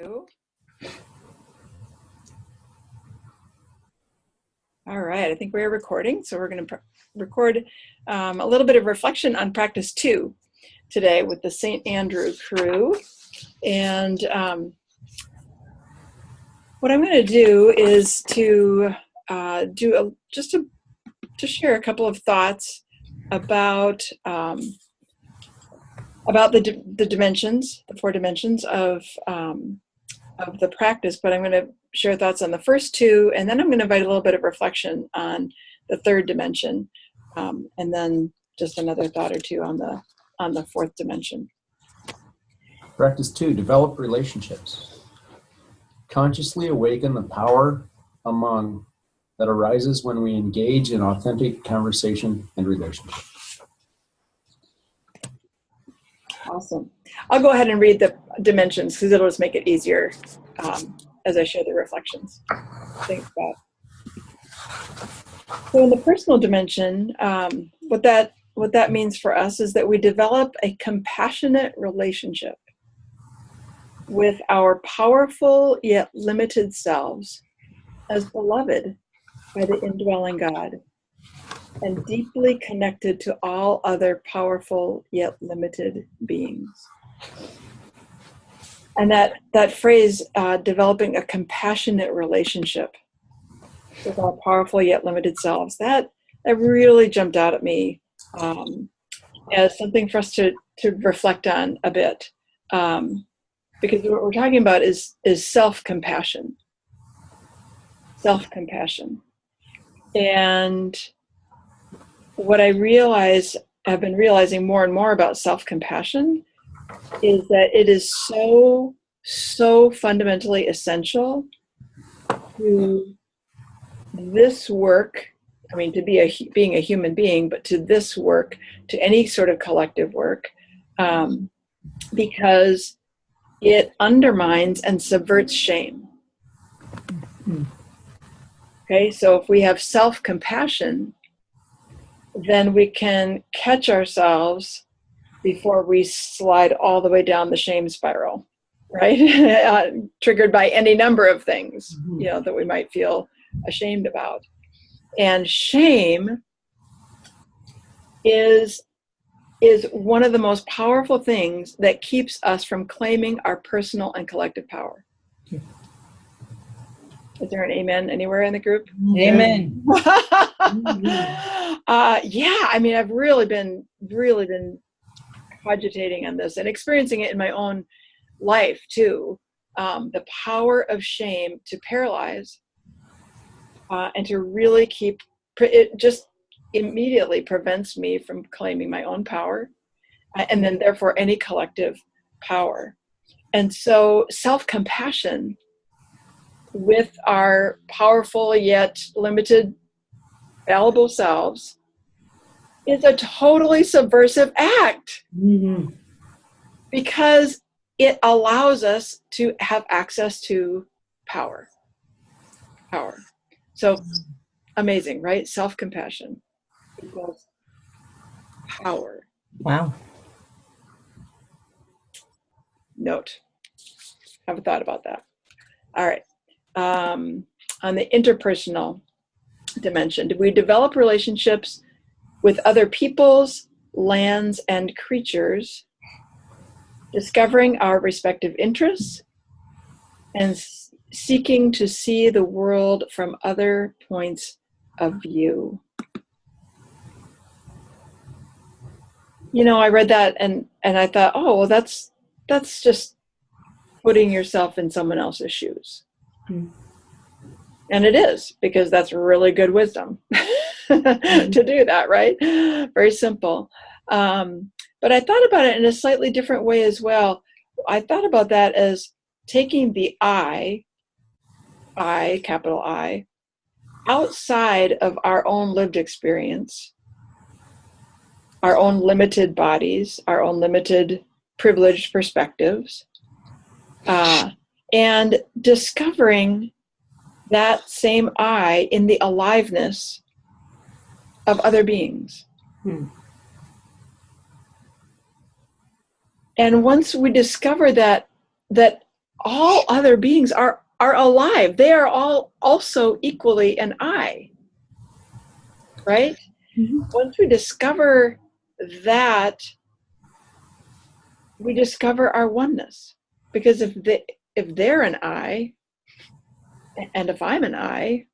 All right, I think we're recording, so we're going to record a little bit of reflection on practice 2 today with the St. Andrew crew. And what I'm going to do is to share a couple of thoughts about the dimensions, the 4 dimensions of the practice, but I'm going to share thoughts on the first 2, and then I'm going to invite a little bit of reflection on the 3rd dimension, and then just another thought or 2 on the 4th dimension. Practice 2, develop relationships. Consciously awaken the power among that arises when we engage in authentic conversation and relationship. Awesome. I'll go ahead and read the dimensions because it'll just make it easier as I share the reflections. Thanks, Bob. So in the personal dimension, what that means for us is that we develop a compassionate relationship with our powerful yet limited selves as beloved by the indwelling God and deeply connected to all other powerful yet limited beings. And that phrase, developing a compassionate relationship with our powerful yet limited selves, that really jumped out at me as something for us to reflect on a bit. Because what we're talking about is self-compassion. Self-compassion. And what I've been realizing more and more about self-compassion is that it is so fundamentally essential to this work. I mean, to being a human being, but to this work, to any sort of collective work, because it undermines and subverts shame. Okay, so if we have self-compassion, then we can catch ourselves before we slide all the way down the shame spiral, right? Triggered by any number of things, that we might feel ashamed about. And shame is one of the most powerful things that keeps us from claiming our personal and collective power. Is there an amen anywhere in the group? Amen. Yeah, I mean, I've really been cogitating on this and experiencing it in my own life too. The power of shame to paralyze and to really it just immediately prevents me from claiming my own power and then therefore any collective power. And so self-compassion with our powerful yet limited, fallible selves is a totally subversive act, because it allows us to have access to power. So amazing, right? Self-compassion equals power. Wow. Note. Haven't thought about that. All right. On the interpersonal dimension, do we develop relationships with other peoples, lands, and creatures, discovering our respective interests and seeking to see the world from other points of view? I read that and I thought, oh, well, that's just putting yourself in someone else's shoes. And it is, because that's really good wisdom to do that, right? Very simple. But I thought about it in a slightly different way as well. I thought about that as taking the I, capital I, outside of our own lived experience, our own limited bodies, our own limited privileged perspectives, and discovering that same I in the aliveness of other beings. And once we discover that all other beings are alive. They are all also equally an I, right? Mm-hmm. Once we discover that, we discover our oneness. Because if they're an I, and if I'm an I,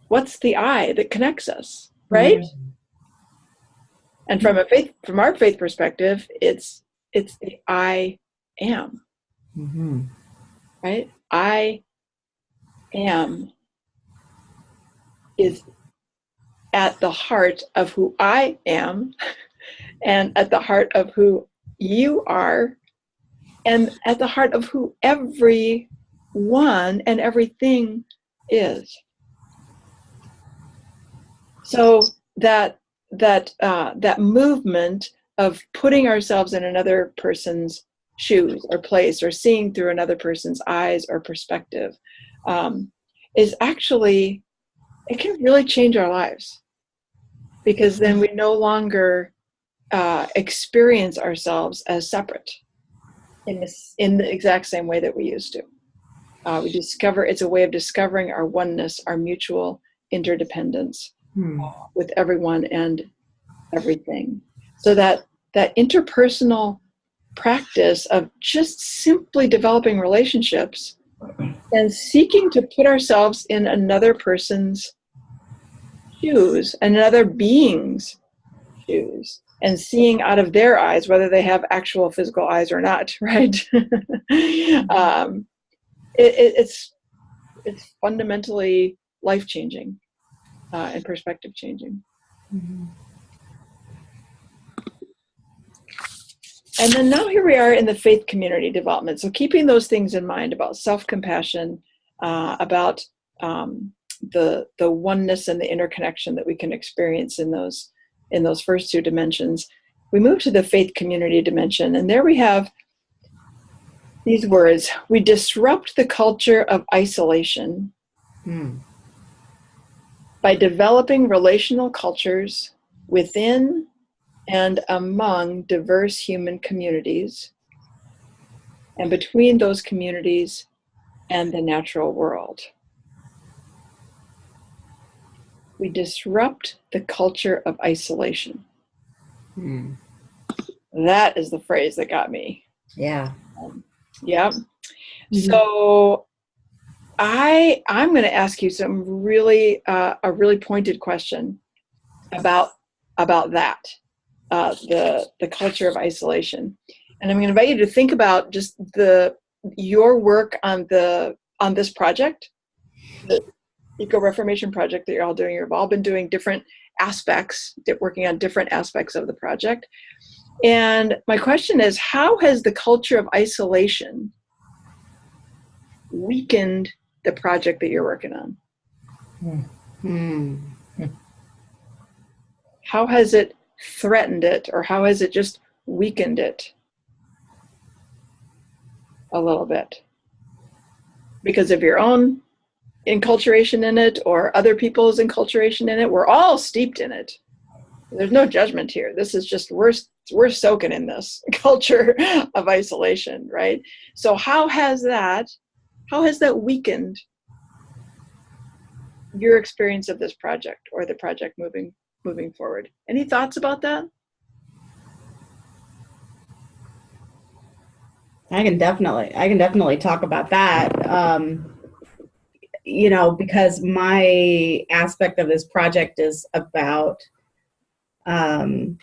what's the I that connects us, right? Mm-hmm. And from our faith perspective, it's the I am, Mm-hmm. right? I am is at the heart of who I am, and at the heart of who you are, and at the heart of who everyone and everything is. So that movement of putting ourselves in another person's shoes or place, or seeing through another person's eyes or perspective, is actually, it can really change our lives, because then we no longer experience ourselves as separate in the exact same way that we used to. We discover, it's a way of discovering our oneness, our mutual interdependence with everyone and everything. So that interpersonal practice of just simply developing relationships and seeking to put ourselves in another person's shoes, another being's shoes, and seeing out of their eyes, whether they have actual physical eyes or not, right? It's fundamentally life-changing and perspective-changing. Mm-hmm. And then now here we are in the faith community development. So keeping those things in mind about self-compassion, about the oneness and the interconnection that we can experience in those first two dimensions, we move to the faith community dimension. And there we have these words: we disrupt the culture of isolation by developing relational cultures within and among diverse human communities, and between those communities and the natural world. We disrupt the culture of isolation. That is the phrase that got me. Yeah. Yeah. So I'm going to ask you some really a really pointed question about that, the culture of isolation, and I'm going to invite you to think about just your work on this project, the Eco Reformation project that you're all doing. You've all been doing different aspects, working on different aspects of the project. And my question is, how has the culture of isolation weakened the project that you're working on? How has it threatened it, or how has it just weakened it a little bit? Because of your own enculturation in it, or other people's enculturation in it? We're all steeped in it. There's no judgment here. This is just, we're soaking in this culture of isolation, right? So how has that weakened your experience of this project, or the project moving forward? Any thoughts about that? I can definitely talk about that. Because my aspect of this project is about, kind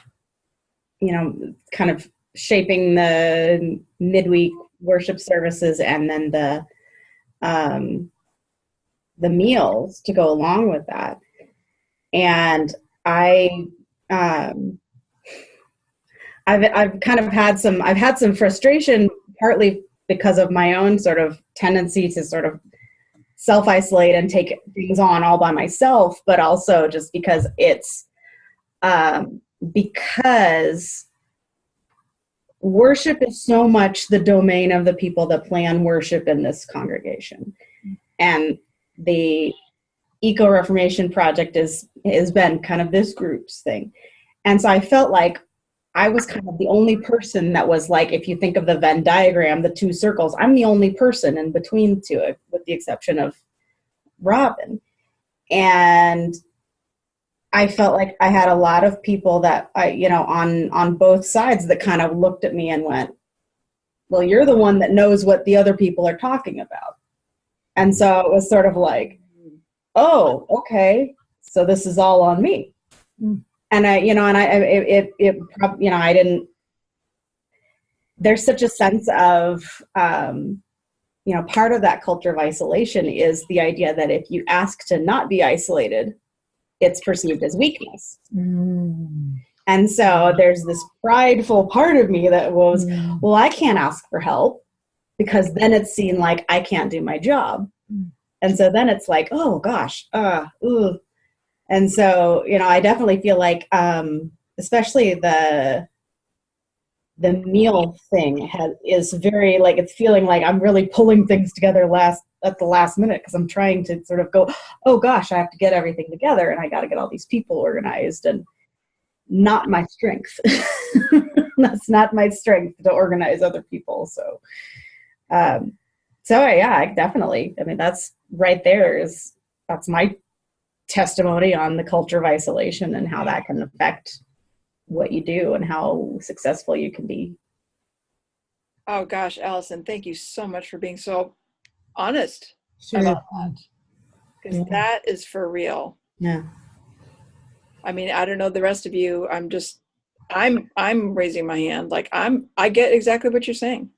of shaping the midweek worship services, and then the meals to go along with that. And I've had some frustration, partly because of my own sort of tendency to sort of self-isolate and take things on all by myself, but also just because it's because worship is so much the domain of the people that plan worship in this congregation. And the Eco Reformation project has been kind of this group's thing. And so I felt like I was kind of the only person that was like, if you think of the Venn diagram, the two circles, I'm the only person in between two, with the exception of Robin. And I felt like I had a lot of people that on both sides that kind of looked at me and went, well, you're the one that knows what the other people are talking about. And so it was sort of like, oh, okay, so this is all on me. And I didn't, there's such a sense of, part of that culture of isolation is the idea that if you ask to not be isolated, it's perceived as weakness. And so there's this prideful part of me that was, well, I can't ask for help because then it's seen like I can't do my job. And so then it's like, oh gosh, And so, I definitely feel like, especially the meal thing is very like, it's feeling like I'm really pulling things together at the last minute because I'm trying to sort of go, oh gosh, I have to get everything together and I got to get all these people organized, and not my strength. That's not my strength to organize other people. So, I definitely, that's right there that's my testimony on the culture of isolation and how that can affect what you do and how successful you can be. Oh gosh, Allison, thank you so much for being so honest Sure. about that. Because that is for real. Yeah. I mean, I don't know the rest of you. I'm raising my hand. Like I get exactly what you're saying.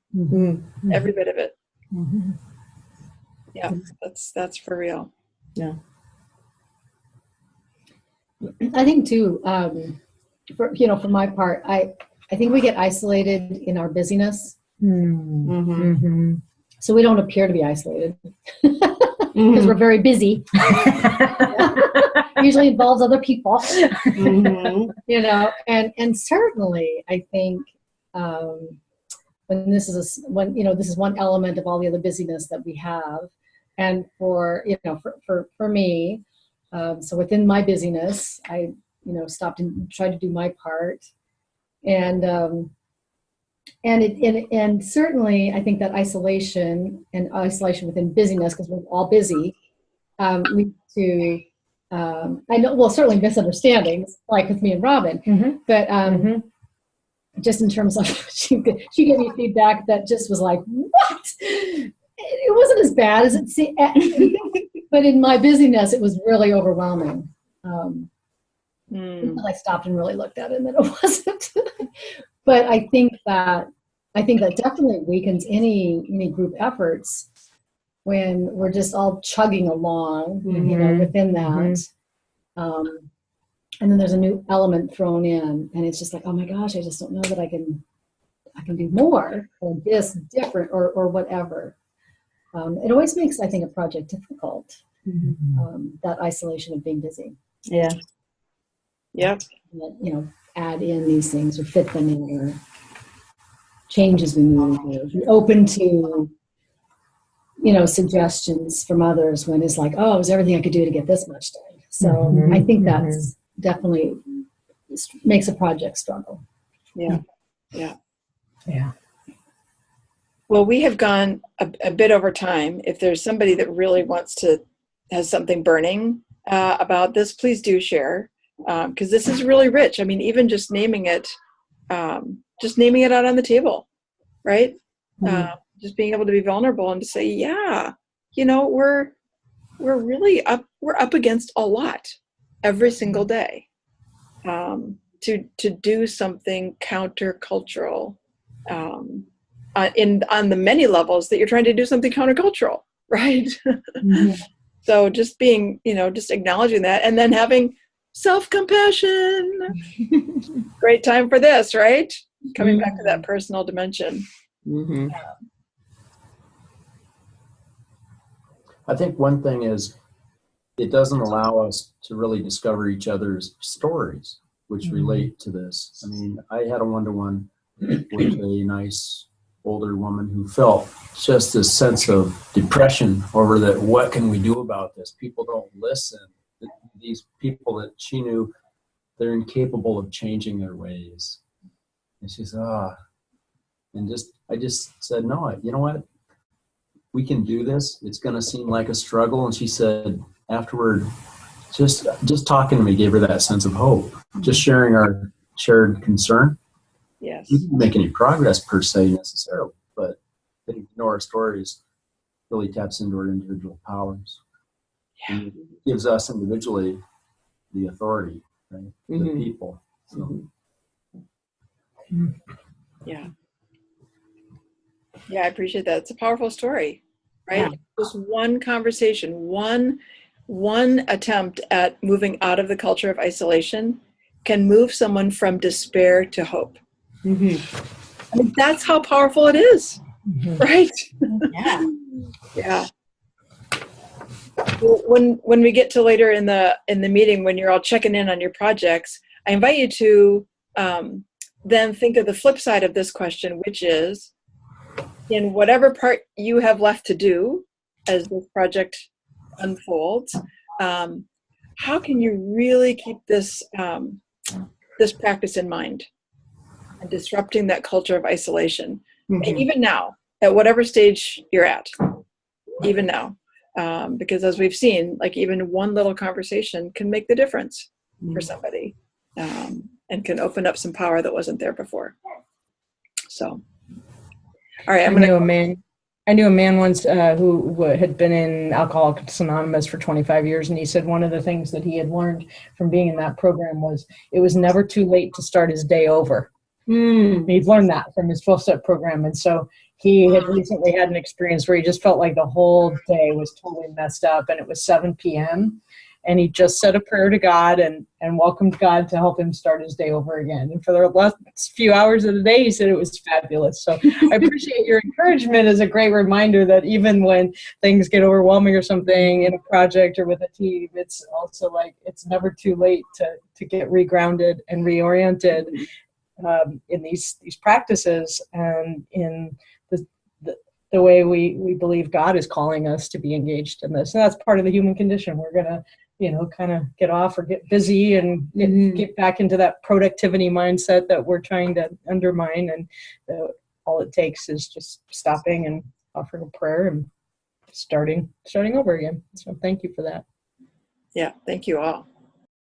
Every bit of it. Yeah, that's for real. Yeah. I think too, for my part, I think we get isolated in our busyness. So we don't appear to be isolated because we're very busy. Usually involves other people, and certainly I think when this is one element of all the other busyness that we have, and for me, so within my busyness, I stopped and tried to do my part, and certainly I think that isolation within busyness, because we're all busy, leads to certainly misunderstandings, like with me and Robin, but just in terms of she gave me feedback that just was like, what? It wasn't as bad as it seemed, but in my busyness, it was really overwhelming. I stopped and really looked at it, and then it wasn't. But I think that definitely weakens any group efforts when we're just all chugging along, within that. And then there's a new element thrown in, and it's just like, oh my gosh, I just don't know that I can do more or this different or whatever. It always makes, I think, a project difficult. That isolation of being busy. Yeah. Yep. Add in these things or fit them in or change as we move. Be open to, suggestions from others when it's like, oh, it was everything I could do to get this much done. So I think that's definitely makes a project struggle. Yeah. Well, we have gone a bit over time. If there's somebody that really has something burning about this, please do share, because this is really rich. I mean, even just naming it out on the table, right? Just being able to be vulnerable and to say, yeah, we're really up against a lot every single day, to do something countercultural, on the many levels that you're trying to do something countercultural, right? So just being, just acknowledging that, and then having self-compassion. Great time for this, right? Coming back to that personal dimension. I think one thing is it doesn't allow us to really discover each other's stories, which relate to this. I mean, I had a one-to-one with a nice older woman who felt just this sense of depression over that. What can we do about this? People don't listen. These people that she knew, they're incapable of changing their ways. And she said, and I just said, no, you know what? We can do this. It's going to seem like a struggle. And she said afterward, just talking to me gave her that sense of hope. Just sharing our shared concern. Yes. We didn't make any progress per se necessarily, but getting to know our stories really taps into our individual powers. Yeah. And it gives us individually the authority, right? The Mhm. people. So. Yeah. Yeah, I appreciate that. It's a powerful story, right? Yeah. Just one conversation, one attempt at moving out of the culture of isolation can move someone from despair to hope. Mhm. I mean, that's how powerful it is, right? Yeah. Yeah. When we get to later in the meeting, when you're all checking in on your projects, I invite you to then think of the flip side of this question, which is, in whatever part you have left to do as this project unfolds, how can you really keep this this practice in mind and disrupting that culture of isolation, Mhm. even now, at whatever stage you're at, even now. Because as we've seen, like even one little conversation can make the difference for somebody, and can open up some power that wasn't there before. So, all right, I knew a man once who had been in Alcoholics Anonymous for 25 years, and he said one of the things that he had learned from being in that program was it was never too late to start his day over. He'd learned that from his 12-step program, and so he had recently had an experience where he just felt like the whole day was totally messed up, and it was 7 p.m., and he just said a prayer to God and welcomed God to help him start his day over again. And for the last few hours of the day, he said it was fabulous. So I appreciate your encouragement as a great reminder that even when things get overwhelming or something in a project or with a team, it's also like it's never too late to get regrounded and reoriented in these practices and in the way we believe God is calling us to be engaged in this. And that's part of the human condition. We're going to, kind of get off or get busy and get back into that productivity mindset that we're trying to undermine. And all it takes is just stopping and offering a prayer and starting over again. So thank you for that. Yeah, thank you all.